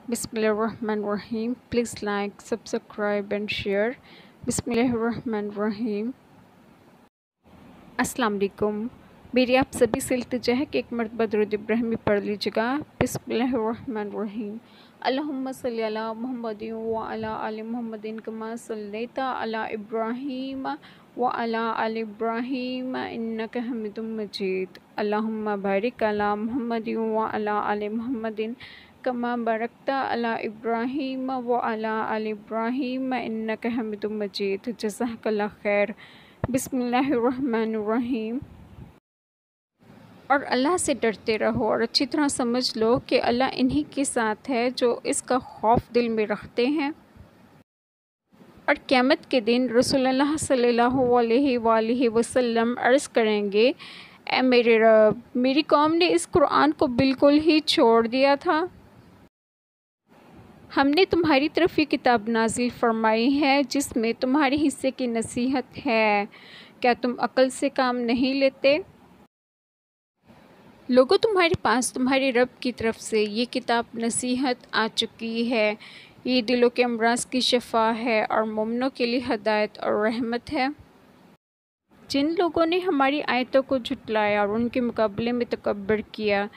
Bismillahirrahmanirrahim. Please like, subscribe and share. Bismillahirrahmanirrahim. अस्सलाम वालेकुम। मेरी आप सभी से इल्तिजा है कि एक मरतबा दुरूद इब्राहिमी पढ़ लीजिएगा। बिस्मिल्लाहिर्रहमानिर्रहीम। अल्लाहुम्मा सल्ली अला मुहम्मदिन व अला आलि मुहम्मदिन कमा सल्लैता अला इब्राहीम व अला आलि इब्राहीम इन्नका हमीदुम मजीद। अल्लाहुम्मा बारिक अला मुहम्मदिन व अला आलि मुहम्मदिन कमा बारकता अला इब्राहीम व अला आलि इब्राहीम इन्नका हमीदुम मजीद। जज़ाकल्लाह खैर। बिस्मिल्लाहिर्रहमानिर्रहीम। और अल्लाह से डरते रहो और अच्छी तरह समझ लो कि अल्लाह इन्हीं के साथ है जो इसका खौफ दिल में रखते हैं। और क़यामत के दिन रसूलुल्लाह सल्लल्लाहु अलैहि वसल्लम अर्ज़ करेंगे, ए मेरे रब, मेरी कौम ने इस कुरान को बिल्कुल ही छोड़ दिया था। हमने तुम्हारी तरफ ये किताब नाजिल फरमाई है जिसमें तुम्हारे हिस्से की नसीहत है। क्या तुम अक्ल से काम नहीं लेते? लोगों, तुम्हारे पास तुम्हारे रब की तरफ से ये किताब नसीहत आ चुकी है। ये दिलों के अमराज की शफा है और मोमिनों के लिए हदायत और रहमत है। जिन लोगों ने हमारी आयतों को झुटलाया और उनके मुकाबले में तकब्बर किया,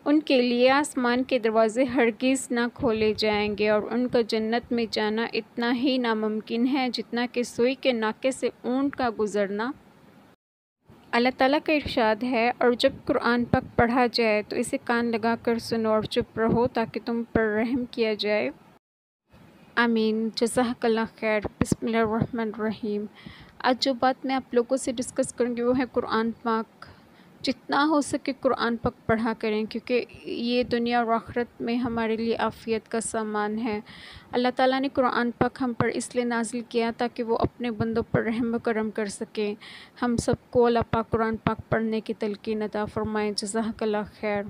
उनके लिए आसमान के दरवाज़े हरगिज़ ना खोले जाएंगे और उनका जन्नत में जाना इतना ही नामुमकिन है जितना कि सुई के नाके से ऊँट का गुज़रना। अल्लाह ताला का इरशाद है, और जब कुरान पाक पढ़ा जाए तो इसे कान लगा कर सुनो और चुप रहो ताकि तुम पर रहम किया जाए। आमीन। जज़ाकल्लाह खैर। बिस्मिल्लाहिर्रहमानिर्रहीम। आज जो बात मैं आप लोगों से डिस्कस करूँगी वो है कुरान पाक। जितना हो सके कुरान पाक पढ़ा करें, क्योंकि ये दुनिया और आखिरत में हमारे लिए आफ़ियत का सामान है। अल्लाह ताला ने कुरान पाक हम पर इसलिए नाजिल किया ताकि वो अपने बंदों पर रहम व करम कर सकें। हम सबको अल्लाह पाक कुरान पाक पढ़ने की तलकीन अता फ़रमाएँ। जज़ाकल्लाह खैर।